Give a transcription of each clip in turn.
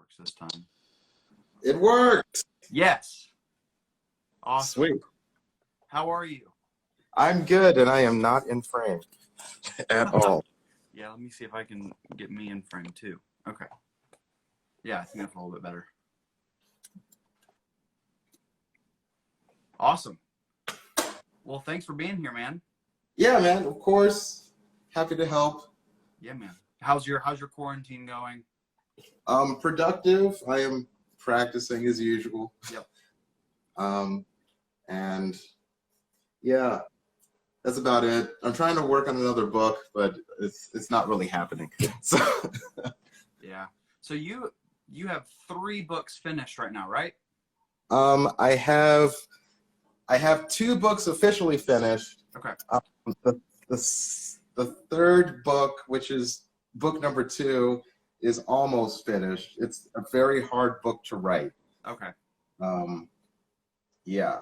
works this time. It worked. Yes. Awesome. Sweet. How are you? I'm good, and I am not in frame at all. Yeah, let me see if I can get me in frame too. Okay. Yeah, I think that's a little bit better. Awesome. Well, thanks for being here, man. Yeah, man, of course. Happy to help. Yeah, man. How's your quarantine going? Productive. I am practicing as usual. Yep. And yeah, that's about it. I'm trying to work on another book, but it's not really happening. So Yeah. So you have 3 books finished right now, right? I have 2 books officially finished. Okay. The third book, which is book number 2, is almost finished. It's a very hard book to write. Okay. Yeah.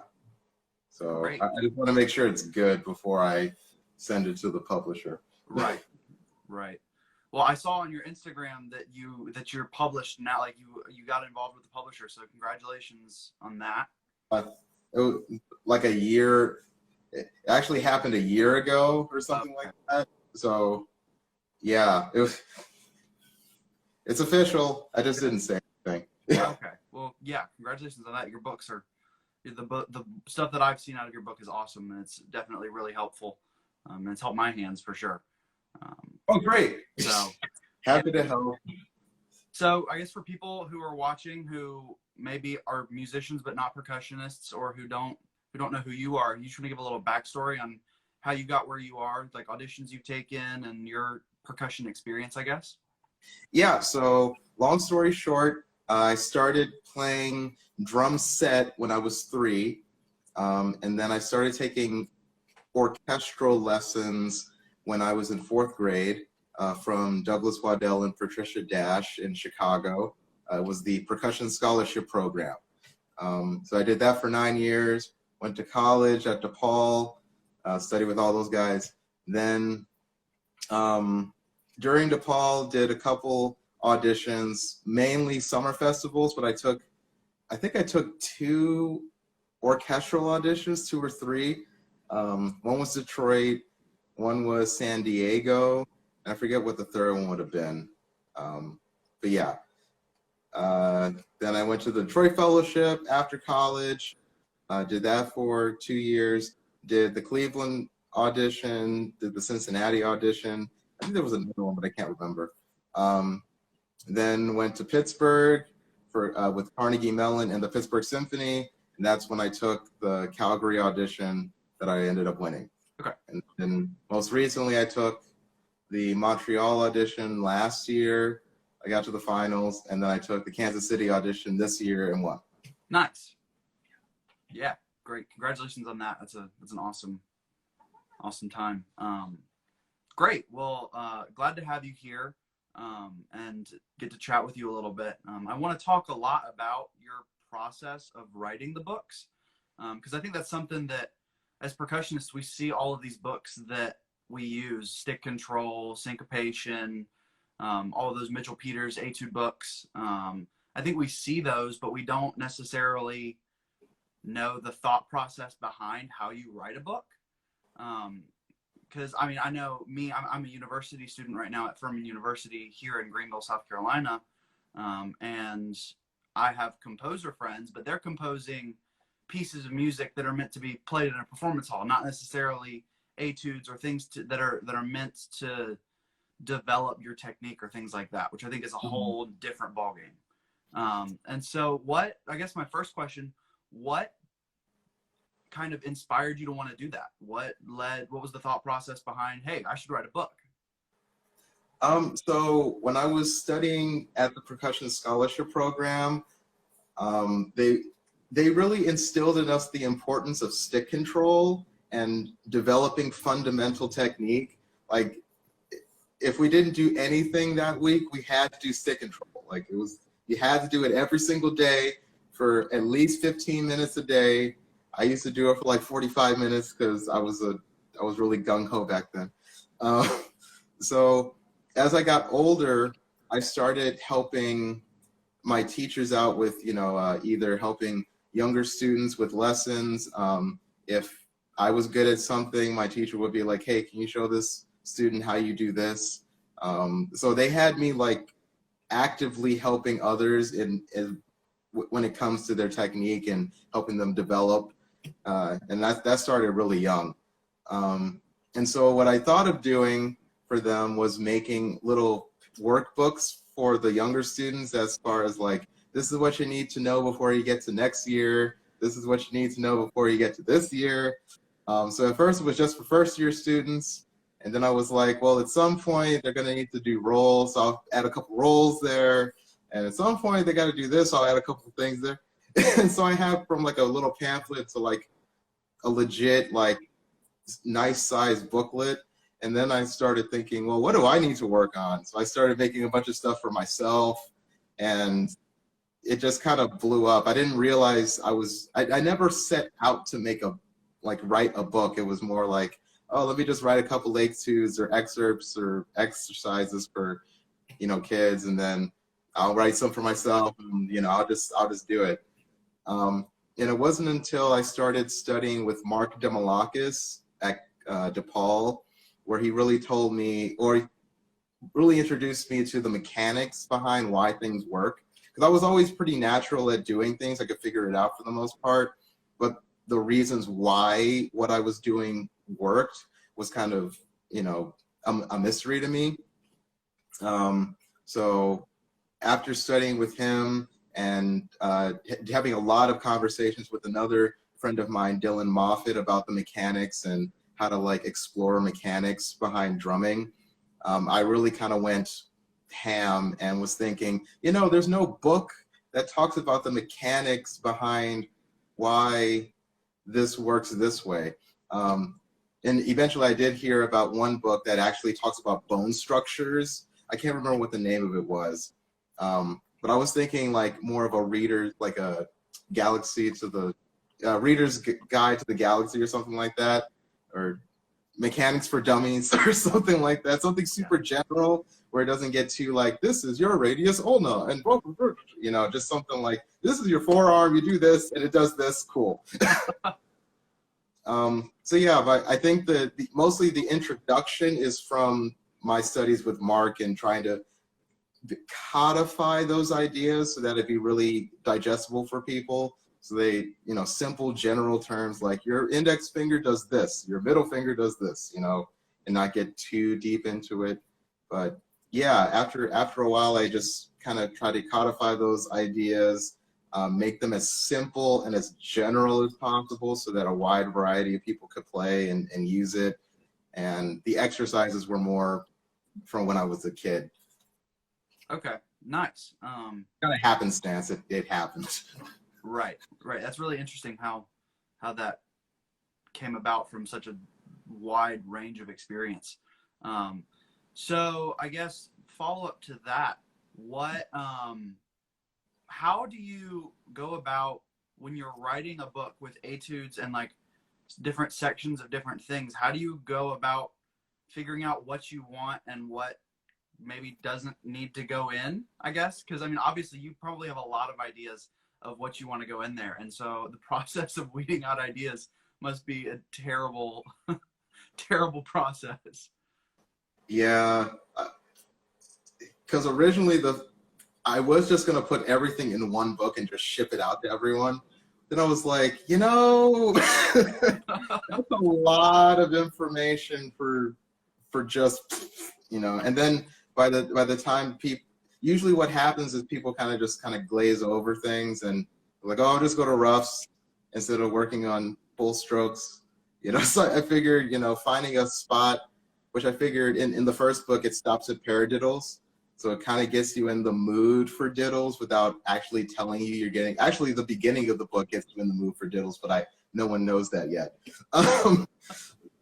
So Great. I just want to make sure it's good before I send it to the publisher. Right. Right. Well, I saw on your Instagram that you're published now, like you got involved with the publisher. So congratulations on that. It was like a year. It actually happened a year ago or something like that. So yeah, it's official. I just didn't say anything. Okay. Well, yeah, congratulations on that. Your books are the stuff that I've seen out of your book is awesome, and it's definitely really helpful. And it's helped my hands for sure. Oh, great. So happy to help. So I guess for people who are watching who maybe are musicians but not percussionists, or who don't know who you are, you just want to give a little backstory on how you got where you are, like auditions you've taken and your percussion experience, I guess. Yeah, so long story short, I started playing drum set when I was 3, and then I started taking orchestral lessons when I was in 4th grade from Douglas Waddell and Patricia Dash in Chicago. It was the Percussion Scholarship Program. So I did that for 9 years, went to college at DePaul, studied with all those guys. Then during DePaul, did a couple auditions, mainly summer festivals, but I think I took 2 orchestral auditions, 2 or 3. One was Detroit, one was San Diego. I forget what the third one would have been. But yeah. Then I went to the Detroit Fellowship after college. Did that for 2 years. Did the Cleveland audition, did the Cincinnati audition. I think there was another one, but I can't remember. Then went to Pittsburgh with Carnegie Mellon and the Pittsburgh Symphony, and that's when I took the Calgary audition that I ended up winning. Okay. And then most recently, I took the Montreal audition last year. I got to the finals, and then I took the Kansas City audition this year and won. Nice. Yeah, great. Congratulations on that. That's an awesome time. Great. Well, glad to have you here and get to chat with you a little bit. I want to talk a lot about your process of writing the books, because I think that's something that as percussionists, we see all of these books that we use, stick control, syncopation, all of those Mitchell Peters etude books. I think we see those, but we don't necessarily know the thought process behind how you write a book. Because I mean, I know me, I'm a university student right now at Furman University here in Greenville, South Carolina. And I have composer friends, but they're composing pieces of music that are meant to be played in a performance hall, not necessarily etudes or things that are meant to develop your technique or things like that, which I think is a whole different ballgame. And so I guess my first question, what kind of inspired you to want to do that? What was the thought process behind, hey, I should write a book? So when I was studying at the Percussion Scholarship Program, they really instilled in us the importance of stick control and developing fundamental technique. Like, if we didn't do anything that week, we had to do stick control. Like, you had to do it every single day for at least 15 minutes a day. I used to do it for like 45 minutes because I was really gung-ho back then. So as I got older, I started helping my teachers out with, either helping younger students with lessons. If I was good at something, my teacher would be like, hey, can you show this student how you do this? So they had me like actively helping others when it comes to their technique and helping them develop. And that started really young. And so what I thought of doing for them was making little workbooks for the younger students, as far as like, this is what you need to know before you get to next year. This is what you need to know before you get to this year. So at first it was just for first year students. And then I was like, well, at some point they're going to need to do roles. So I'll add a couple roles there. And at some point they got to do this. So I'll add a couple of things there. And so I have from like a little pamphlet to like a legit, like nice size booklet. And then I started thinking, well, what do I need to work on? So I started making a bunch of stuff for myself, and it just kind of blew up. I didn't realize I never set out to write a book. It was more like, oh, let me just write a couple etudes or excerpts or exercises for, kids. And then I'll write some for myself, and, I'll just do it. And it wasn't until I started studying with Mark Demalakis at DePaul, where he really told me, or he really introduced me to the mechanics behind why things work. Because I was always pretty natural at doing things. I could figure it out for the most part. But the reasons why what I was doing worked was kind of, a mystery to me. So after studying with him and having a lot of conversations with another friend of mine, Dylan Moffitt, about the mechanics and how to like explore mechanics behind drumming, I really kind of went ham and was thinking, there's no book that talks about the mechanics behind why this works this way. And eventually I did hear about one book that actually talks about bone structures. I can't remember what the name of it was. But I was thinking like more of a reader, like a galaxy to the reader's guide to the galaxy or something like that, or mechanics for dummies or something like that. Something super general where it doesn't get too like, this is your radius ulna and just something like, this is your forearm, you do this and it does this, cool. So yeah, but I think that mostly the introduction is from my studies with Mark and trying to codify those ideas so that it'd be really digestible for people. So they, simple general terms like your index finger does this, your middle finger does this, and not get too deep into it. But yeah, after a while, I just kind of try to codify those ideas, make them as simple and as general as possible so that a wide variety of people could play and use it. And the exercises were more from when I was a kid. Okay, nice. Kind of happenstance, it happened. Right. That's really interesting how that came about from such a wide range of experience. So I guess follow up to that, how do you go about when you're writing a book with etudes and like different sections of different things? How do you go about figuring out what you want and what maybe doesn't need to go in, I guess? Because I mean, obviously you probably have a lot of ideas of what you want to go in there. And so the process of weeding out ideas must be a terrible, terrible process. Yeah, because originally I was just going to put everything in one book and just ship it out to everyone. Then I was like, that's a lot of information for just, and then by the time usually what happens is people kind of glaze over things and like, oh, I'll just go to roughs instead of working on full strokes. So I figured, finding a spot, which I figured in the first book, it stops at paradiddles. So it kind of gets you in the mood for diddles without actually telling you you're getting, actually the beginning of the book gets you in the mood for diddles, but no one knows that yet.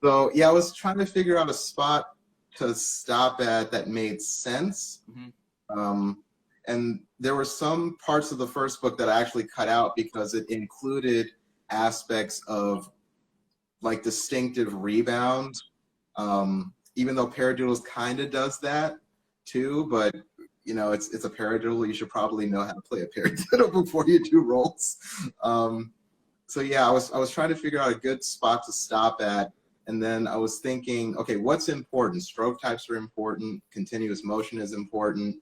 So yeah, I was trying to figure out a spot to stop at that made sense. Mm-hmm. And there were some parts of the first book that I actually cut out because it included aspects of like distinctive rebound, even though paradiddles kind of does that too, but it's a paradiddle. You should probably know how to play a paradiddle before you do rolls. So yeah, I was trying to figure out a good spot to stop at, and then I was thinking, okay, what's important? Stroke types are important. Continuous motion is important.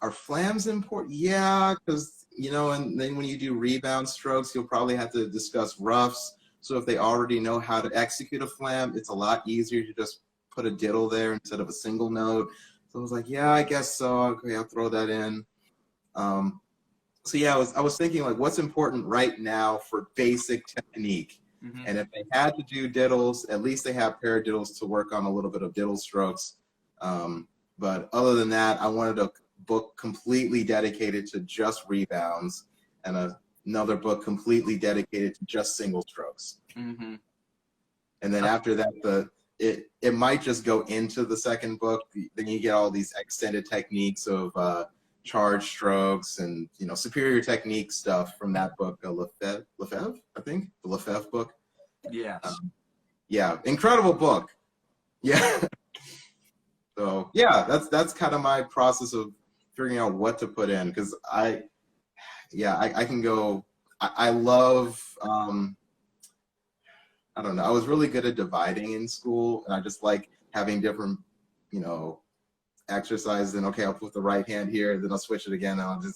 Are flams important? Yeah, because and then when you do rebound strokes, you'll probably have to discuss roughs. So if they already know how to execute a flam, it's a lot easier to just put a diddle there instead of a single note. So I was like, yeah, I guess so. Okay, I'll throw that in. So yeah, I was thinking, like, what's important right now for basic technique? Mm-hmm. And if they had to do diddles, at least they have paradiddles to work on a little bit of diddle strokes. But other than that, I wanted a book completely dedicated to just rebounds, and another book completely dedicated to just single strokes. Mm-hmm. And then after that, it might just go into the second book. Then you get all these extended techniques of charge strokes and superior technique stuff from that book, Lefebvre, I think, the Lefebvre book. Yes. Yeah, incredible book. Yeah. So yeah, that's kind of my process of figuring out what to put in, because I can go. I love. I don't know. I was really good at dividing in school, and I just like having different, exercises. And okay, I'll put the right hand here, and then I'll switch it again, and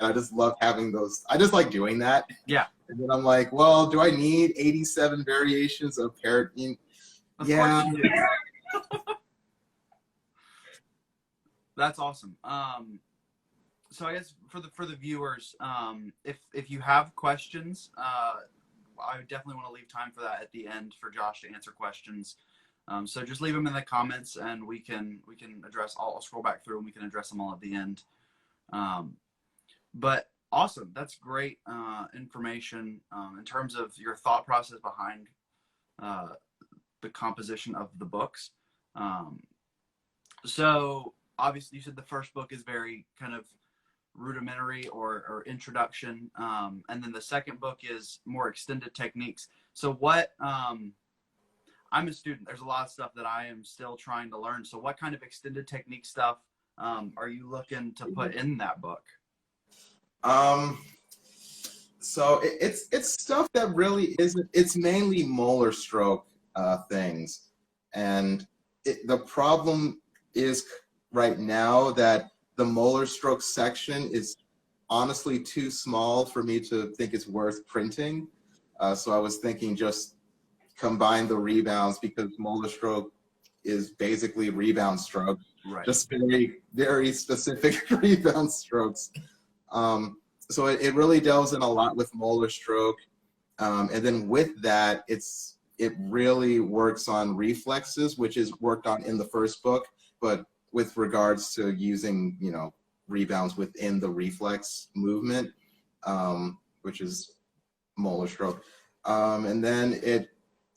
I just love having those. I just like doing that. Yeah. And then I'm like, well, do I need 87 variations of parrot? Yeah. That's awesome. So I guess for the viewers, if you have questions, I would definitely want to leave time for that at the end for Josh to answer questions. So just leave them in the comments, and we can address all. I'll scroll back through and we can address them all at the end. But awesome, that's great information in terms of your thought process behind the composition of the books. So obviously, you said the first book is very kind of rudimentary or introduction, and then the second book is more extended techniques. So what? I'm a student. There's a lot of stuff that I am still trying to learn. So what kind of extended technique stuff are you looking to put in that book? So it's stuff that really isn't. It's mainly molar stroke things, and the problem is right now that the molar stroke section is honestly too small for me to think it's worth printing. So I was thinking just combine the rebounds, because molar stroke is basically rebound stroke, Right. just very, very specific rebound strokes. So it really delves in a lot with molar stroke. And then with that, it really works on reflexes, which is worked on in the first book, but with regards to using, rebounds within the reflex movement, which is molar stroke. And then it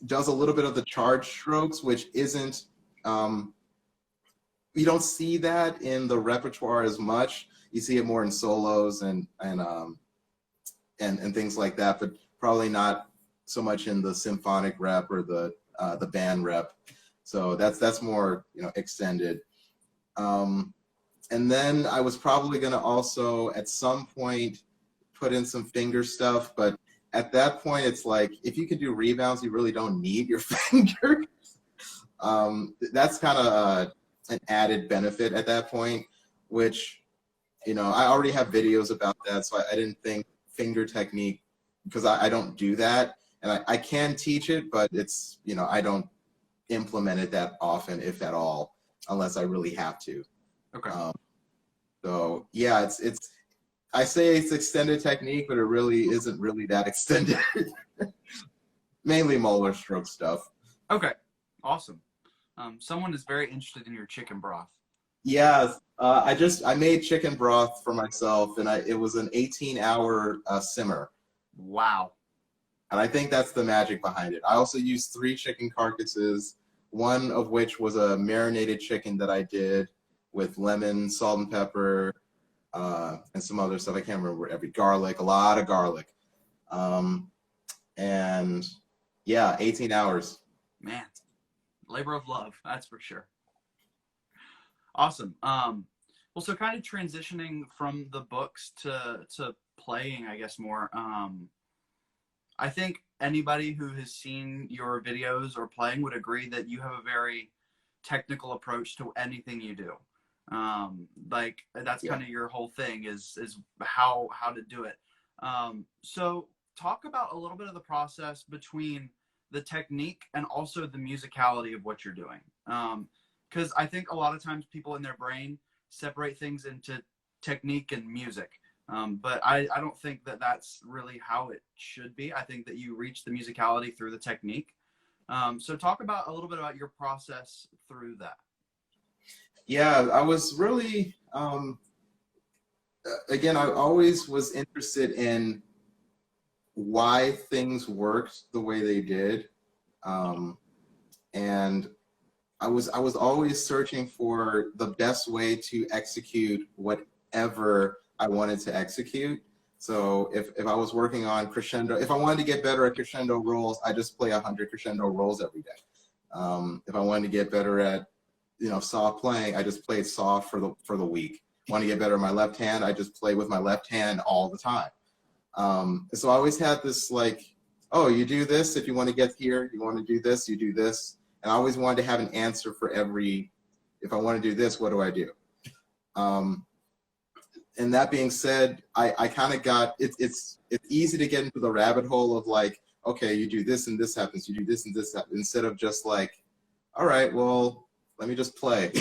does a little bit of the charge strokes, which isn't, you don't see that in the repertoire as much. You see it more in solos and things like that, but probably not so much in the symphonic rep or the band rep. So that's more extended. And then I was probably going to also at some point put in some finger stuff, but at that point it's like, if you can do rebounds, you really don't need your fingers. That's kind of an added benefit at that point, which I already have videos about that, so I didn't think finger technique, because I don't do that, and I can teach it, but it's I don't implement it that often, if at all, unless I really have to. Okay. So yeah, it's I say it's extended technique, but it really isn't really that extended. Mainly molar stroke stuff. Okay. Awesome. Someone is very interested in your chicken broth. Yeah, I made chicken broth for myself, and it was an 18-hour simmer. Wow. And I think that's the magic behind it. I also used 3 chicken carcasses, one of which was a marinated chicken that I did with lemon, salt and pepper, and some other stuff. I can't remember garlic, a lot of garlic. And yeah, 18 hours. Man, labor of love, that's for sure. Awesome. Well, Well, so kind of transitioning from the books to playing, I guess more. I think anybody who has seen your videos or playing would agree that you have a very technical approach to anything you do. Like that's Yeah. kind of your whole thing is how to do it. So talk about a little bit of the process between the technique and also the musicality of what you're doing. Because I think a lot of times people in their brain separate things into technique and music. But I don't think that that's really how it should be. I think that you reach the musicality through the technique. So talk about a little bit about your process through that. Yeah, I was really, again, I always was interested in why things worked the way they did. And I was always searching for the best way to execute whatever I wanted to execute. So if I was working on crescendo, if I wanted to get better at crescendo rolls, I just play 100 crescendo rolls every day. If I wanted to get better at, soft playing, I just played soft for the week. Want to get better at my left hand, I just play with my left hand all the time. So I always had this like, oh, you do this if you want to get here, you want to do this, you do this. And I always wanted to have an answer for every, if I want to do this, what do I do? And that being said, I kind of got, it's easy to get into the rabbit hole of like, okay, you do this and this happens, you do this and this happens, instead of just like, all right, well, let me just play,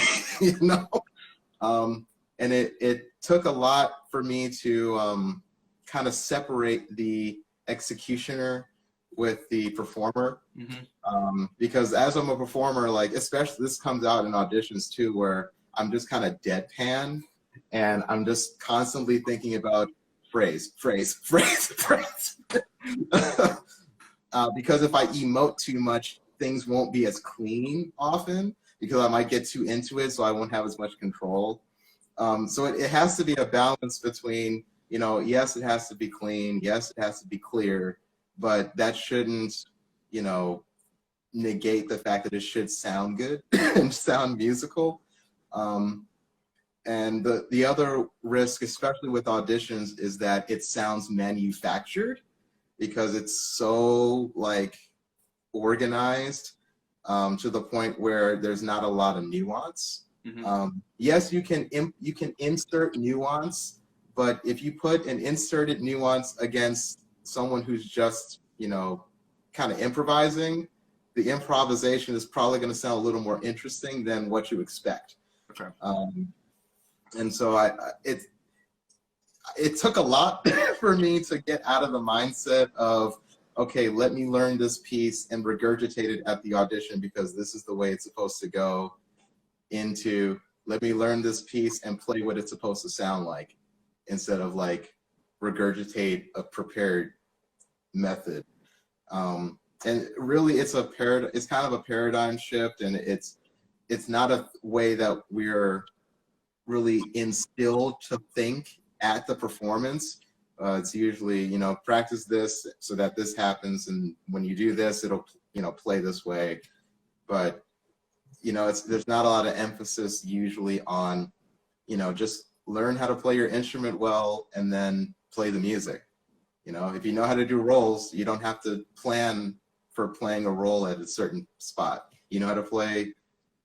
And it took a lot for me to kind of separate the executioner with the performer. Mm-hmm. Because as I'm a performer, like, especially this comes out in auditions too, where I'm just kind of deadpan and I'm just constantly thinking about phrase. Because if I emote too much, things won't be as clean often because I might get too into it, so I won't have as much control. So it has to be a balance between, yes, it has to be clean, yes, it has to be clear, but that shouldn't, negate the fact that it should sound good and sound musical. And the other risk, especially with auditions, is that it sounds manufactured because it's so like organized to the point where there's not a lot of nuance. Mm-hmm. Yes, you can insert nuance, but if you put an inserted nuance against someone who's just, kind of improvising, the improvisation is probably going to sound a little more interesting than what you expect. Okay. And so it took a lot for me to get out of the mindset of, okay, let me learn this piece and regurgitate it at the audition because this is the way it's supposed to go, into let me learn this piece and play what it's supposed to sound like, instead of like regurgitate a prepared method. And really it's kind of a paradigm shift, and it's not a way that we're really instilled to think at the performance. It's usually, practice this so that this happens, and when you do this, it'll, play this way. But, there's not a lot of emphasis usually on, just learn how to play your instrument well and then play the music. If you know how to do rolls, you don't have to plan for playing a roll at a certain spot. You know how to play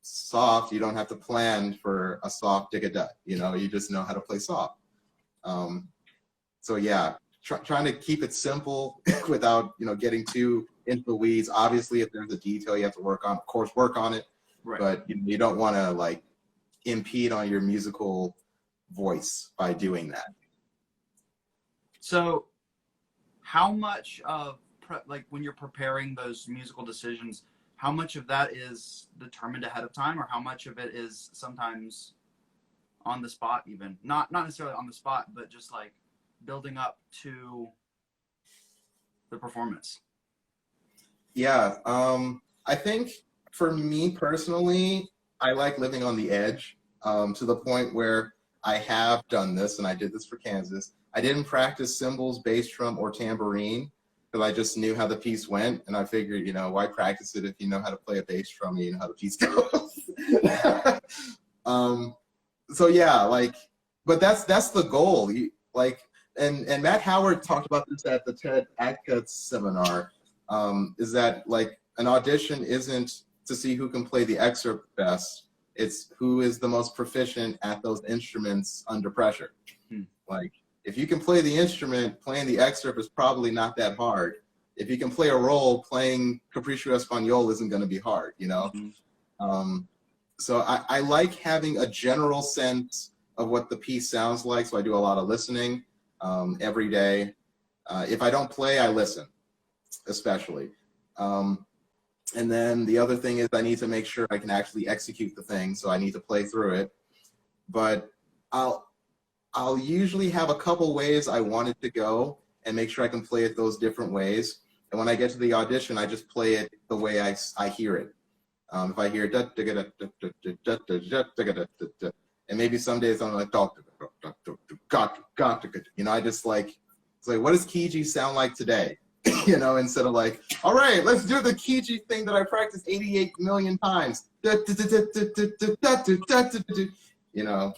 soft, you don't have to plan for a soft dig-a-dut. You just know how to play soft. So yeah, trying to keep it simple without, getting too into the weeds. Obviously, if there's a detail you have to work on, of course, work on it. Right. But you don't want to like impede on your musical voice by doing that. So how much of like when you're preparing those musical decisions, how much of that is determined ahead of time, or how much of it is sometimes on the spot? Even not necessarily on the spot, but just like building up to the performance. Yeah, I think for me personally, I like living on the edge, to the point where I have done this, and I did this for Kansas. I didn't practice cymbals, bass drum, or tambourine because I just knew how the piece went, and I figured, why practice it if you know how to play a bass drum, you know how the piece goes. So yeah, like but that's the goal. Like, and Matt Howard talked about this at the TED ACCA seminar, is that like an audition isn't to see who can play the excerpt best. It's who is the most proficient at those instruments under pressure. Like, if you can play the instrument, playing the excerpt is probably not that hard. If you can play a role, playing Capriccio Espagnole isn't going to be hard, you know? So I like having a general sense of what the piece sounds like. So I do a lot of listening every day. If I don't play, I listen, especially. And then the other thing is I need to make sure I can actually execute the thing. So I need to play through it. But I'll usually have a couple ways I want it to go and make sure I can play it those different ways. And when I get to the audition, I just play it the way I hear it. If I hear and maybe some days I'm like, you know, I just like, it's like, what does Kiji sound like today? You know, instead of like, all right, let's do the Kiji thing that I practiced 88 million times. You know,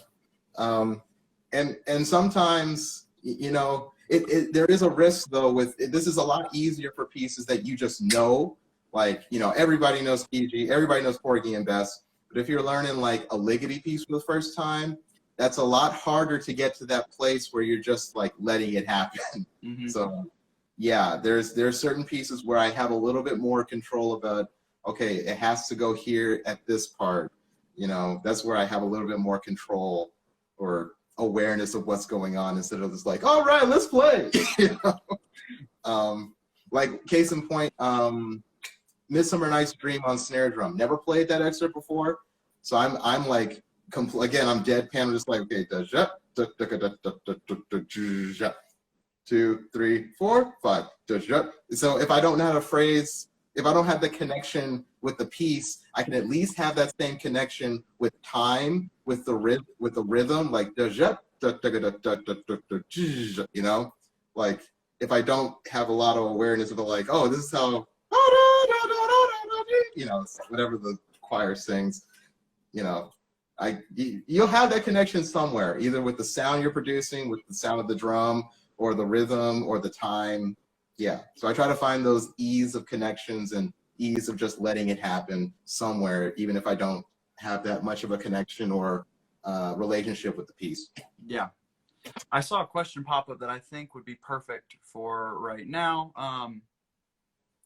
and sometimes, you know, there is a risk though with this is a lot easier for pieces that you just know, like, you know, everybody knows Kiji, everybody knows Porgy and Bess. But if you're learning like a Ligeti piece for the first time, that's a lot harder to get to that place where you're just like letting it happen. So yeah, there's certain pieces where I have a little bit more control about, okay, it has to go here at this part. You know, that's where I have a little bit more control or awareness of what's going on instead of just like, all right, let's play. You know? Like case in point, Midsummer Night's Dream on snare drum. Never played that excerpt before, so I'm like, again, I'm deadpan. I'm just like, okay, 2, 3, 4, 5. So if I don't know how to phrase, if I don't have the connection with the piece, I can at least have that same connection with time, with the rhythm, like you know, like if I don't have a lot of awareness of it, like, oh, this is how, you know, whatever the choir sings, you know, you'll have that connection somewhere, either with the sound you're producing, with the sound of the drum, or the rhythm, or the time. Yeah, so I try to find those ease of connections and ease of just letting it happen somewhere, even if I don't have that much of a connection or relationship with the piece. Yeah. I saw a question pop up that I think would be perfect for right now.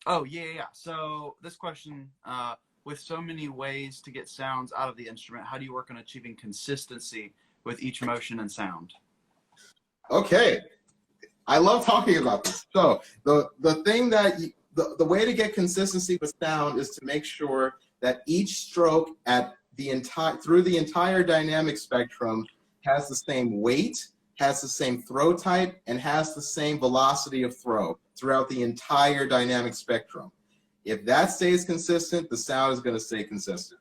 Oh, yeah. So this question, with so many ways to get sounds out of the instrument, how do you work on achieving consistency with each motion and sound? Okay. I love talking about this. So the thing that the way to get consistency with sound is to make sure that each stroke through the entire dynamic spectrum has the same weight, has the same throw type, and has the same velocity of throw throughout the entire dynamic spectrum. If that stays consistent, the sound is going to stay consistent.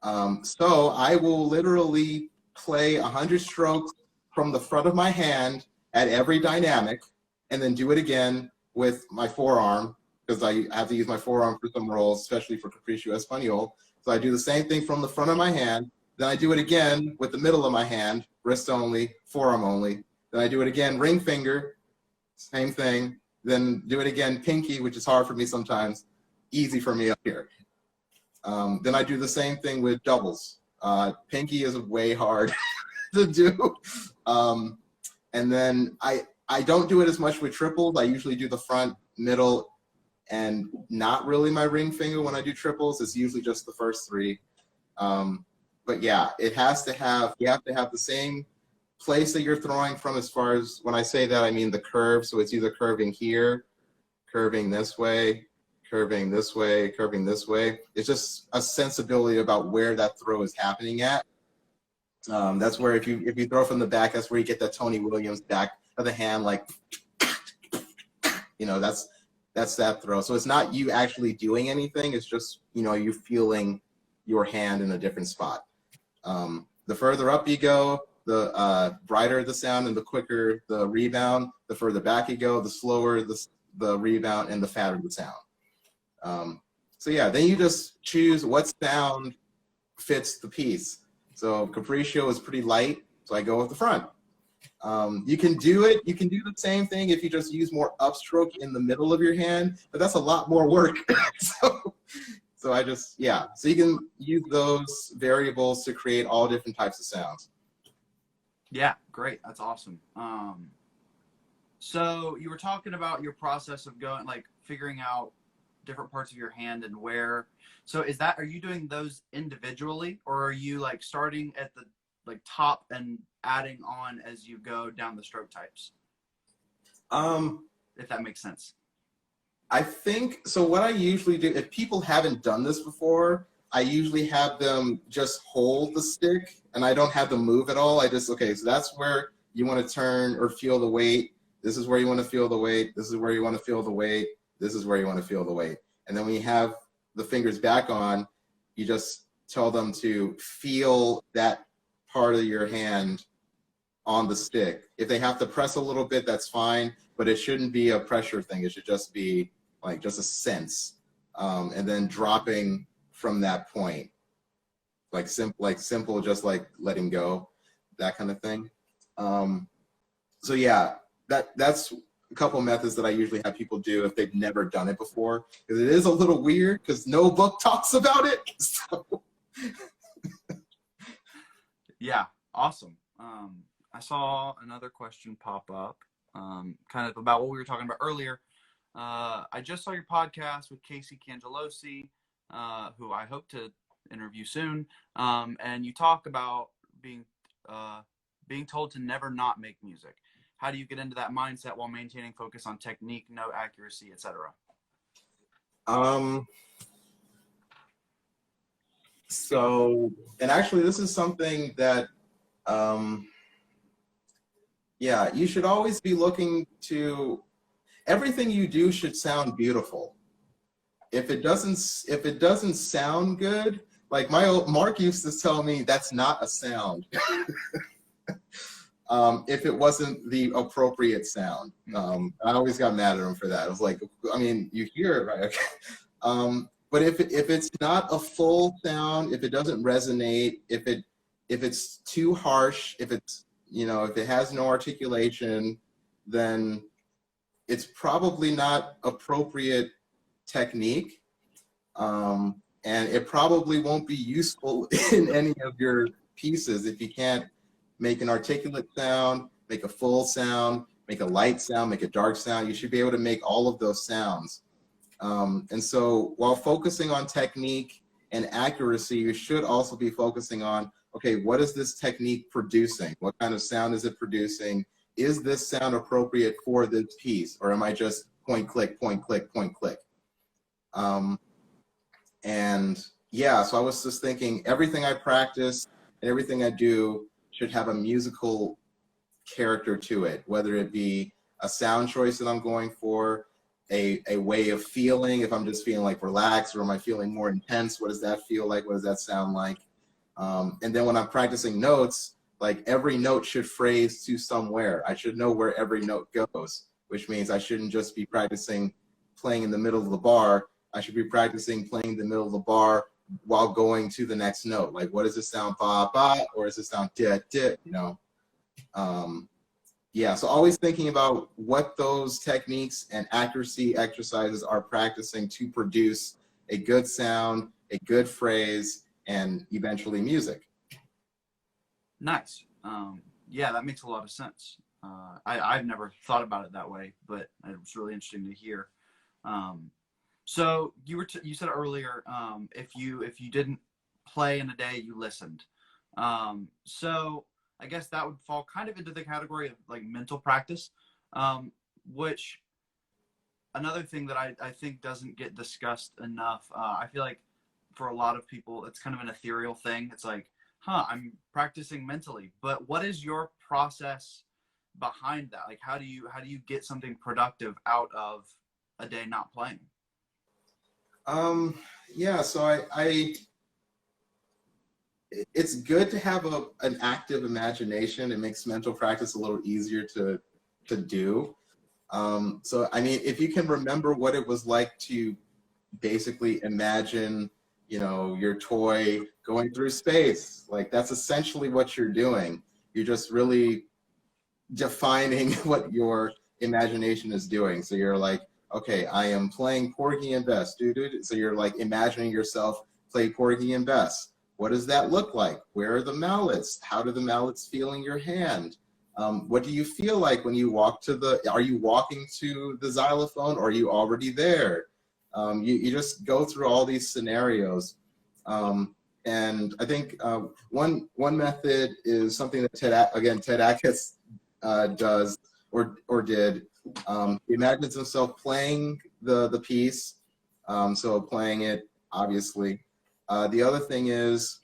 So I will literally play 100 strokes from the front of my hand at every dynamic, and then do it again with my forearm, because I have to use my forearm for some rolls, especially for Capriccio Espagnole. So I do the same thing from the front of my hand, then I do it again with the middle of my hand, wrist only, forearm only. Then I do it again, ring finger, same thing. Then do it again, pinky, which is hard for me sometimes, easy for me up here. Then I do the same thing with doubles. Pinky is way hard to do. And then I don't do it as much with triples. I usually do the front, middle, and not really my ring finger when I do triples. It's usually just the first three. But yeah, you have to have the same place that you're throwing from, as far as, when I say that, I mean the curve. So it's either curving here, curving this way, curving this way, curving this way. It's just a sensibility about where that throw is happening at. That's where if you throw from the back, that's where you get that Tony Williams back of the hand, like, you know, that's that throw. So it's not you actually doing anything. It's just, you know, you feeling your hand in a different spot. The further up you go, the brighter the sound and the quicker the rebound. The further back you go, the slower the rebound and the fatter the sound. So yeah, then you just choose what sound fits the piece. So Capriccio is pretty light. So I go with the front. You can do it. You can do the same thing if you just use more upstroke in the middle of your hand, but that's a lot more work. So I just, yeah. So you can use those variables to create all different types of sounds. Yeah, great. That's awesome. So you were talking about your process of going, like figuring out different parts of your hand and where. So are you doing those individually, or are you like starting at the like top and adding on as you go down the stroke types? If that makes sense. I think, so what I usually do, if people haven't done this before, I usually have them just hold the stick and I don't have them move at all. I just, okay, so that's where you want to turn or feel the weight. This is where you want to feel the weight. This is where you want to feel the weight. This is where you want to feel the weight. And then when you have the fingers back on, you just tell them to feel that part of your hand on the stick. If they have to press a little bit, that's fine, but it shouldn't be a pressure thing. It should just be like just a sense, and then dropping from that point, like simple, just like letting go, that kind of thing. So yeah, that's a couple methods that I usually have people do if they've never done it before, because it is a little weird because no book talks about it. So. Yeah, awesome. I saw another question pop up, kind of about what we were talking about earlier. I just saw your podcast with Casey Cangelosi, who I hope to interview soon. And you talk about being told to never not make music. How do you get into that mindset while maintaining focus on technique, note accuracy, etc.? So, and actually this is something that, yeah, you should always be looking to, everything you do should sound beautiful. If it doesn't sound good, like Mark used to tell me, that's not a sound. If it wasn't the appropriate sound. I always got mad at him for that. I was like, I mean, you hear it, right? Okay. But if it's not a full sound, if it doesn't resonate, if it's too harsh, if it's, you know, if it has no articulation, then it's probably not appropriate technique, and it probably won't be useful in any of your pieces if you can't make an articulate sound, make a full sound, make a light sound, make a dark sound. You should be able to make all of those sounds. And so while focusing on technique and accuracy, you should also be focusing on, okay, what is this technique producing? What kind of sound is it producing? Is this sound appropriate for this piece? Or am I just point, click, point, click, point, click? And yeah, so I was just thinking everything I practice and everything I do should have a musical character to it, whether it be a sound choice that I'm going for, a way of feeling, if I'm just feeling like relaxed, or am I feeling more intense? What does that feel like? What does that sound like? And then when I'm practicing notes, like every note should phrase to somewhere. I should know where every note goes, which means I shouldn't just be practicing playing in the middle of the bar. I should be practicing playing in the middle of the bar while going to the next note. Like, what does it sound, ba, ba, or does it sound, da, da, you know? Yeah, so always thinking about what those techniques and accuracy exercises are practicing to produce a good sound, a good phrase, and eventually music. Nice. Yeah, that makes a lot of sense. I've never thought about it that way, but it was really interesting to hear. So you said earlier, if you didn't play in a day, you listened. So I guess that would fall kind of into the category of like mental practice, which another thing that I think doesn't get discussed enough. I feel like for a lot of people, it's kind of an ethereal thing. It's like, I'm practicing mentally, but what is your process behind that? Like, how do you get something productive out of a day not playing? Yeah, so it's good to have an active imagination. It makes mental practice a little easier to do. So, I mean, if you can remember what it was like to basically imagine, you know, your toy going through space, like that's essentially what you're doing. You're just really defining what your imagination is doing. So you're like, okay, I am playing Porgy and Bess. So you're like imagining yourself play Porgy and Bess. What does that look like? Where are the mallets? How do the mallets feel in your hand? What do you feel like when you walk to are you walking to the xylophone, or are you already there? You just go through all these scenarios. And I think one method is something that Ted Atkins does or did. He imagines himself playing the piece, so playing it, obviously. The other thing is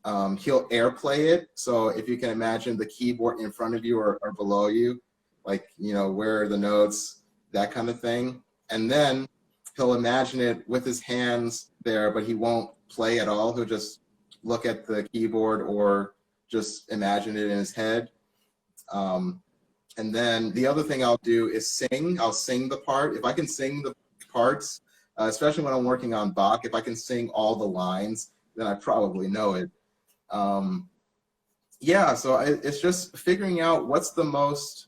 he'll airplay it. So if you can imagine the keyboard in front of you or below you, like, you know, where are the notes, that kind of thing. And then he'll imagine it with his hands there, but he won't play at all. He'll just look at the keyboard or just imagine it in his head. And then the other thing I'll do is sing. I'll sing the part. If I can sing the parts, especially when I'm working on Bach, if I can sing all the lines, then I probably know it. Yeah, so it's just figuring out what's the most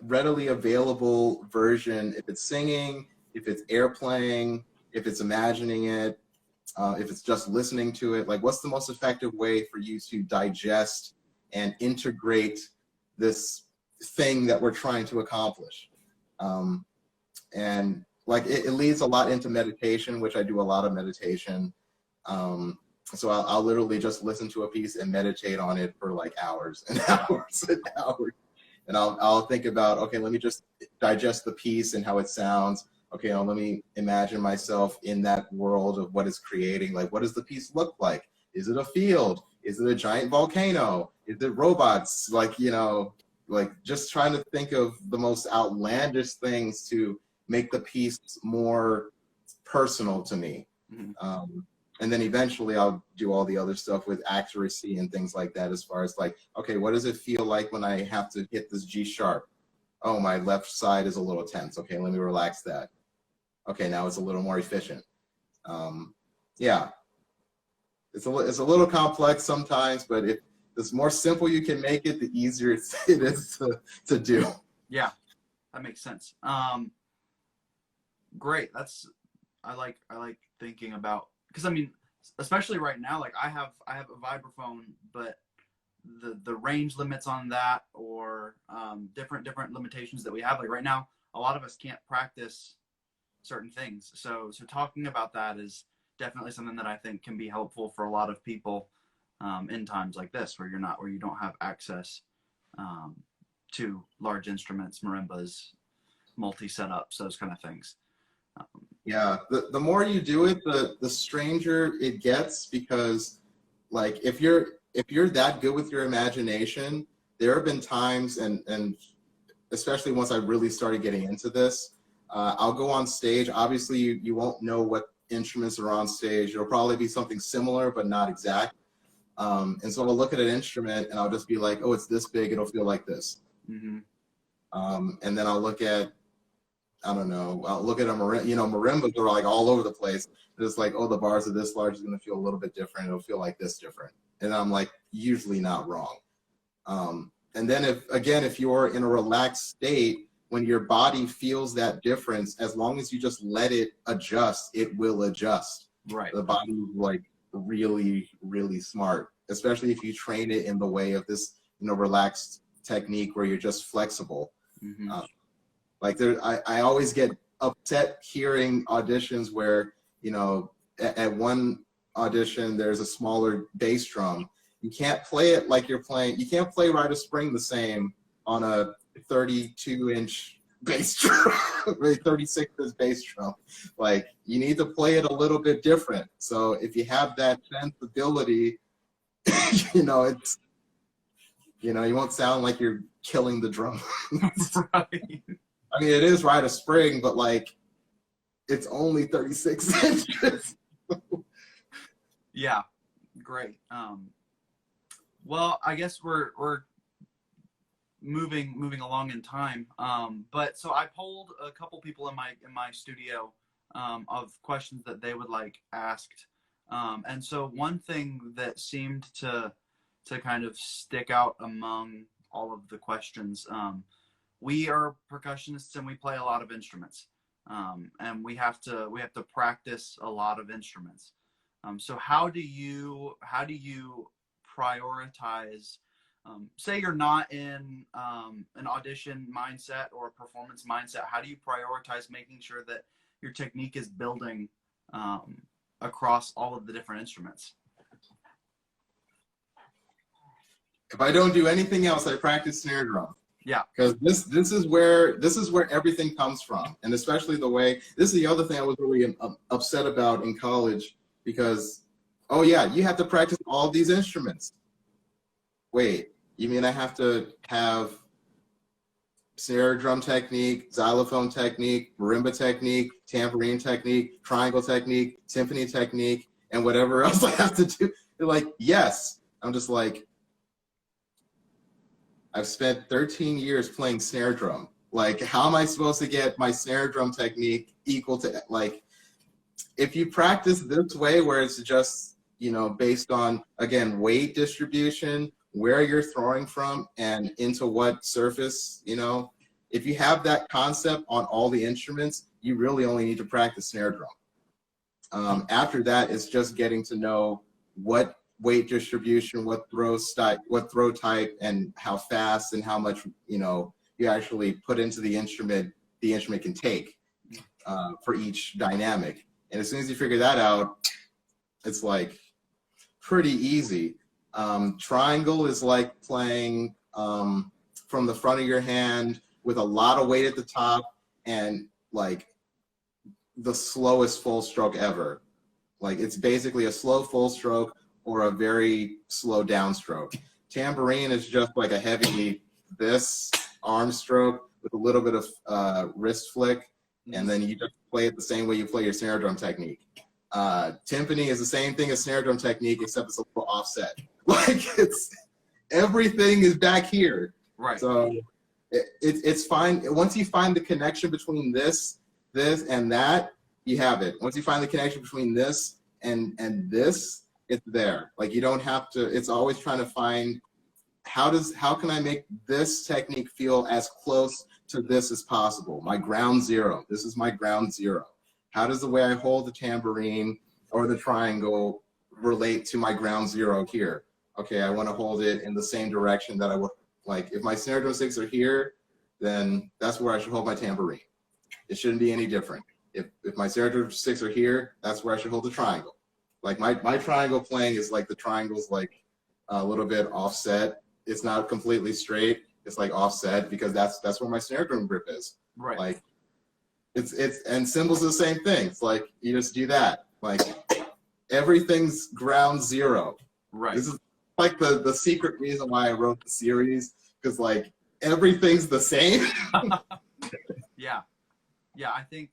readily available version, if it's singing, if it's airplaying, if it's imagining it, if it's just listening to it. Like, what's the most effective way for you to digest and integrate this thing that we're trying to accomplish? And like it leads a lot into meditation, which I do a lot of meditation. So I'll literally just listen to a piece and meditate on it for like hours and hours and hours. And I'll think about, okay, let me just digest the piece and how it sounds. Okay, now let me imagine myself in that world of what it's creating. Like, what does the piece look like? Is it a field? Is it a giant volcano? Is it robots? Like, you know, like just trying to think of the most outlandish things to make the piece more personal to me. Mm-hmm. And then eventually I'll do all the other stuff with accuracy and things like that, as far as like, okay, what does it feel like when I have to hit this G sharp? Oh, my left side is a little tense. Okay, let me relax that. Okay, now it's a little more efficient. Yeah, it's a little complex sometimes, but if the more simple you can make it, the easier it is to do. Yeah, that makes sense. Great. I like thinking about, because I mean, especially right now, like I have a vibraphone, but the range limits on that, or different limitations that we have. Like right now, a lot of us can't practice certain things. So talking about that is definitely something that I think can be helpful for a lot of people in times like this, where you don't have access to large instruments, marimbas, multi-setups, those kind of things. Yeah, the more you do it, the stranger it gets, because like if you're that good with your imagination, there have been times, and especially once I really started getting into this, I'll go on stage. Obviously, you won't know what instruments are on stage. It'll probably be something similar, but not exact. And so I'll look at an instrument and I'll just be like, oh, it's this big, it'll feel like this. Mm-hmm. And then I'll look at, I don't know, I'll look at a marimba. You know, marimbas are like all over the place. It's like, oh, the bars are this large, is going to feel a little bit different. It'll feel like this different. And I'm like, usually not wrong. And then if you're in a relaxed state, when your body feels that difference, as long as you just let it adjust, it will adjust. Right. The body is like really, really smart, especially if you train it in the way of this, you know, relaxed technique where you're just flexible. Mm-hmm. Like I always get upset hearing auditions where, you know, at one audition, there's a smaller bass drum. You can't play it like you can't play Rite of Spring the same on a 32-inch bass drum, 36-inch bass drum. Like, you need to play it a little bit different. So if you have that sensibility, you know, you won't sound like you're killing the drum. Right. I mean, it is Rite of Spring, but like, it's only 36 inches. Yeah, great. Well, I guess we're moving along in time. But so I polled a couple people in my studio of questions that they would like asked. And so one thing that seemed to to kind of stick out among all of the questions. We are percussionists and we play a lot of instruments, and we have to practice a lot of instruments. So how do you prioritize? Say you're not in an audition mindset or a performance mindset. How do you prioritize making sure that your technique is building across all of the different instruments? If I don't do anything else, I practice snare drum. Yeah. Because this is where everything comes from, and especially the way, this is the other thing I was really upset about in college, because, oh yeah, you have to practice all these instruments. Wait, you mean I have to have snare drum technique, xylophone technique, marimba technique, tambourine technique, triangle technique, symphony technique, and whatever else I have to do? They're like, yes. I'm just like, I've spent 13 years playing snare drum. Like, how am I supposed to get my snare drum technique equal to, like, if you practice this way where it's just, you know, based on, again, weight distribution, where you're throwing from and into what surface, you know, if you have that concept on all the instruments, you really only need to practice snare drum. After that, it's just getting to know what weight distribution, what throw type, and how fast and how much, you know, you actually put into the instrument can take for each dynamic. And as soon as you figure that out, it's like pretty easy. Triangle is like playing from the front of your hand with a lot of weight at the top and like the slowest full stroke ever. Like, it's basically a slow full stroke or a very slow downstroke. Tambourine is just like a heavy this arm stroke with a little bit of wrist flick, and then you just play it the same way you play your snare drum technique. Timpani is the same thing as snare drum technique, except it's a little offset. Like, it's, everything is back here. Right. So it's fine. Once you find the connection between this, and that, you have it. Once you find the connection between this and this, it's there. Like, you don't have to, it's always trying to find how can I make this technique feel as close to this as possible? My ground zero. This is my ground zero. How does the way I hold the tambourine or the triangle relate to my ground zero here? Okay, I want to hold it in the same direction that I would, like, if my snare drum sticks are here, then that's where I should hold my tambourine. It shouldn't be any different. If my snare drum sticks are here, that's where I should hold the triangle. Like, my triangle playing is like, the triangle's like a little bit offset. It's not completely straight. It's like offset because that's where my snare drum grip is. Right. Like, it's and cymbals are the same thing. It's like, you just do that. Like, everything's ground zero. Right. This is like the secret reason why I wrote the series, because like everything's the same. Yeah. Yeah, I think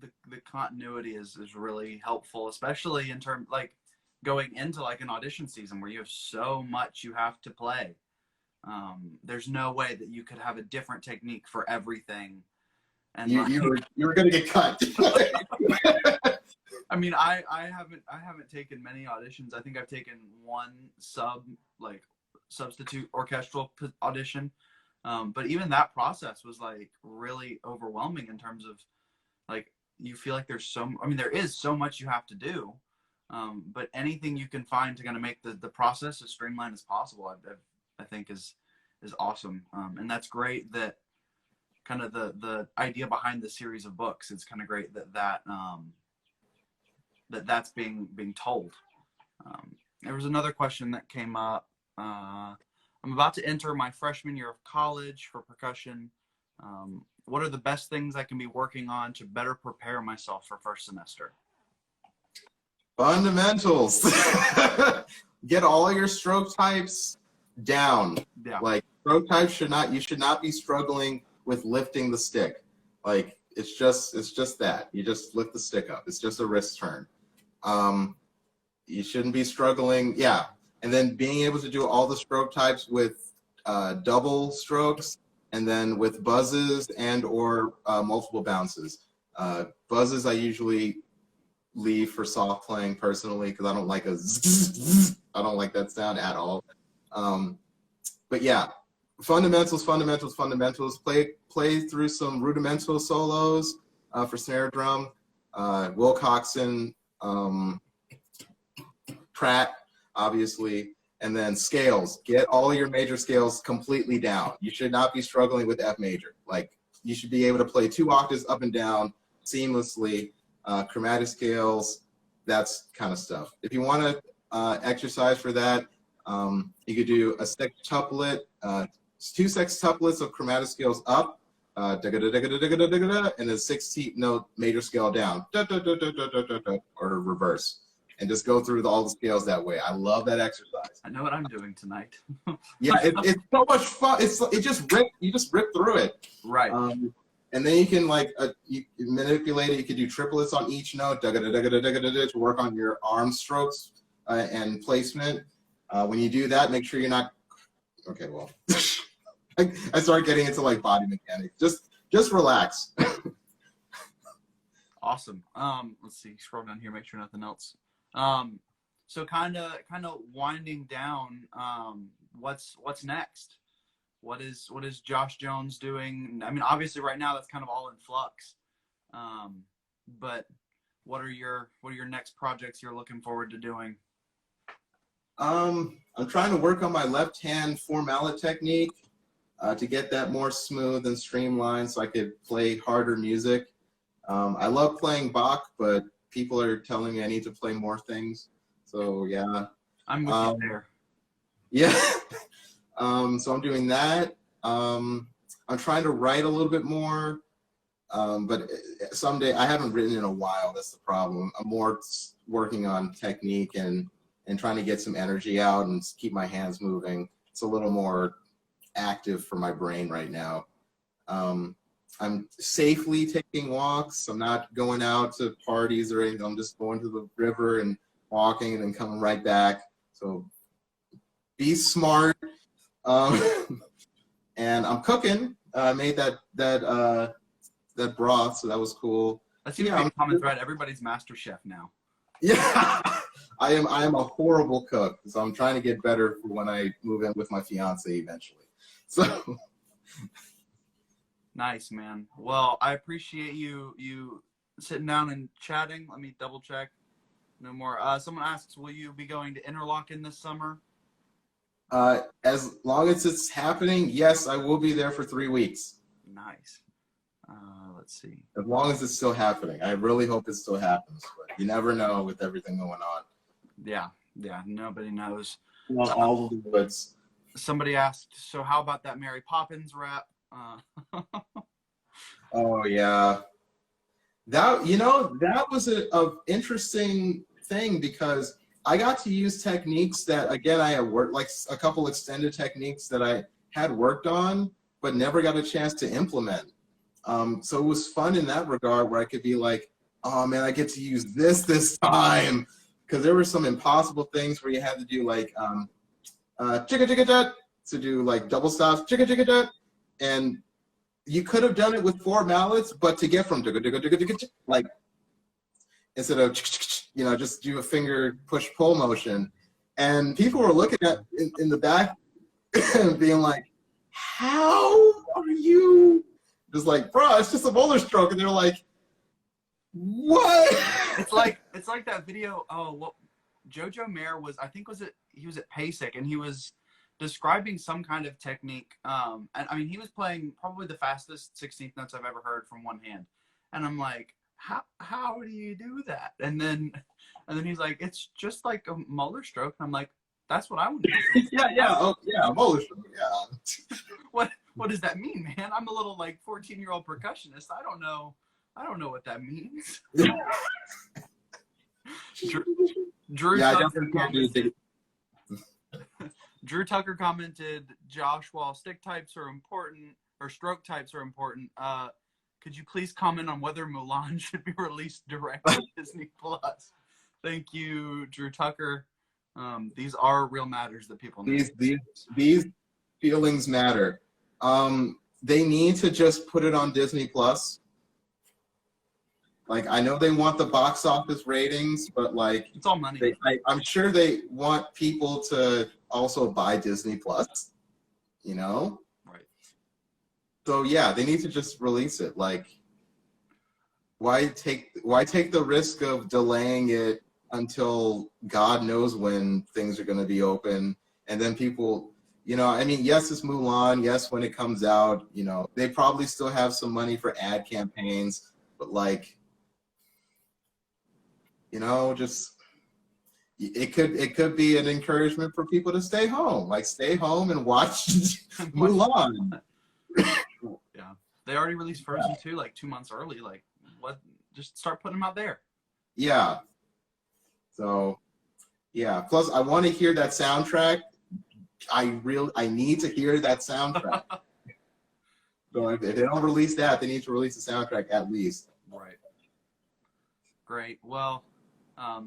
the continuity is really helpful, especially in terms, like, going into like an audition season where you have so much you have to play. There's no way that you could have a different technique for everything. And you were gonna get cut. I mean, I haven't taken many auditions. I think I've taken one substitute orchestral audition. But even that process was like really overwhelming in terms of, like, you feel like there is so much you have to do. But anything you can find to kind of make the process as streamlined as possible, I think is awesome. And that's great that kind of the idea behind the series of books. It's kind of great that's being told. There was another question that came up. I'm about to enter my freshman year of college for percussion. What are the best things I can be working on to better prepare myself for first semester? Fundamentals. Get all your stroke types down. Yeah. Like, stroke types you should not be struggling with lifting the stick. Like, it's just that. You just lift the stick up. It's just a wrist turn. You shouldn't be struggling. Yeah. And then being able to do all the stroke types with double strokes, and then with buzzes and or multiple bounces. Buzzes I usually leave for soft playing personally, because I don't like I don't like that sound at all. But yeah, fundamentals. Play through some rudimental solos for snare drum. Will Coxon, Pratt, obviously, and then scales. Get all your major scales completely down. You should not be struggling with F major. Like, you should be able to play 2 octaves up and down seamlessly. Chromatic scales, that's kind of stuff. If you want to exercise for that, you could do a sextuplet, 2 sextuplets of chromatic scales up, and a 16th note major scale down, or reverse, and just go through all the scales that way. I love that exercise. I know what I'm doing tonight. Yeah, it's so much fun. You just rip through it. Right. And then you can you manipulate it. You can do triplets on each note, to work on your arm strokes and placement. When you do that, make sure you're not. Okay, well, I start getting into like body mechanics. Just relax. Awesome. Let's see. Scroll down here. Make sure nothing else. So kind of winding down. What's next? What is Josh Jones doing? I mean, obviously right now that's kind of all in flux. But what are your next projects you're looking forward to doing? I'm trying to work on my left hand 4-mallet technique to get that more smooth and streamlined so I could play harder music. I love playing Bach, but people are telling me I need to play more things. So yeah. I'm with you there. Yeah. So I'm doing that. I'm trying to write a little bit more, but someday, I haven't written in a while. That's the problem. I'm more working on technique and trying to get some energy out and keep my hands moving. It's a little more active for my brain right now. I'm safely taking walks. I'm not going out to parties or anything. I'm just going to the river and walking and then coming right back. So be smart. And I'm cooking. I made that broth, so that was cool. That seems to be a common thread. Everybody's master chef now. Yeah, I am a horrible cook, so I'm trying to get better for when I move in with my fiance eventually. So nice, man. Well, I appreciate you sitting down and chatting. Let me double check. No more. Someone asks, will you be going to Interlaken this summer? As long as it's happening, yes, I will be there for 3 weeks. Nice. Let's see. As long as it's still happening. I really hope it still happens, but you never know with everything going on. Yeah, nobody knows. Well, all the woods. Somebody asked, so how about that Mary Poppins rap? Oh yeah. That was a interesting thing because I got to use techniques that, again, I had worked, like a couple extended techniques that I had worked on, but never got a chance to implement. So it was fun in that regard where I could be like, oh man, I get to use this time. Because there were some impossible things where you had to do like chicka chicka chat to do like double stops, chicka chicka chat. And you could have done it with 4 mallets, but to get from chicka chicka chicka chicka, like instead of just do a finger push pull motion. And people were looking at in the back and being like, how are you? Just like, bro, it's just a roller stroke. And they're like, what? It's like that video. Oh, well, Jojo Mayer was, I think he was at PASIC and he was describing some kind of technique. And I mean, he was playing probably the fastest 16th notes I've ever heard from one hand. And I'm like, how do you do that? And then he's like, it's just like a Muller stroke. And I'm like, that's what I would do. yeah, Muller stroke, yeah. What does that mean, man? I'm a little like 14-year-old percussionist. I don't know what that means. Drew Tucker commented, Josh, while stick types are important, or stroke types are important, could you please comment on whether Mulan should be released directly on Disney Plus? Thank you, Drew Tucker. These are real matters that people need. These feelings matter. They need to just put it on Disney Plus. Like, I know they want the box office ratings, but like, It's all money. I'm sure they want people to also buy Disney Plus, you know? Right. So yeah, they need to just release it. Like, why take the risk of delaying it until God knows when things are going to be open, and then people, you know, I mean, yes, it's Mulan. Yes, when it comes out, you know, they probably still have some money for ad campaigns, but like, you know, just it could be an encouragement for people to stay home, like stay home and watch Mulan. Yeah, they already released Frozen 2 like 2 months early. Like, what? Just start putting them out there. Yeah. So, yeah. Plus, I want to hear that soundtrack. I need to hear that soundtrack. So if they don't release that, they need to release the soundtrack at least. Right. Great. Well,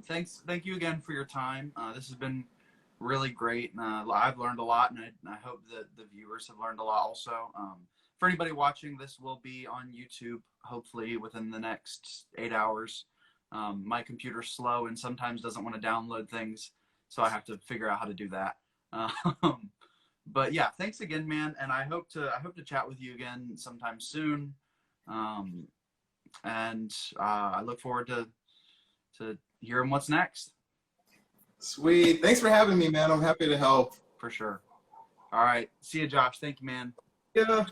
thank you again for your time. This has been really great. I've learned a lot, and I hope that the viewers have learned a lot also. For anybody watching, this will be on YouTube, hopefully within the next 8 hours. My computer's slow and sometimes doesn't want to download things, so I have to figure out how to do that. But yeah, thanks again, man, and I hope to chat with you again sometime soon. And I look forward to hearing what's next. Sweet. Thanks for having me, man. I'm happy to help. For sure. All right. See you, Josh. Thank you, man. Yeah.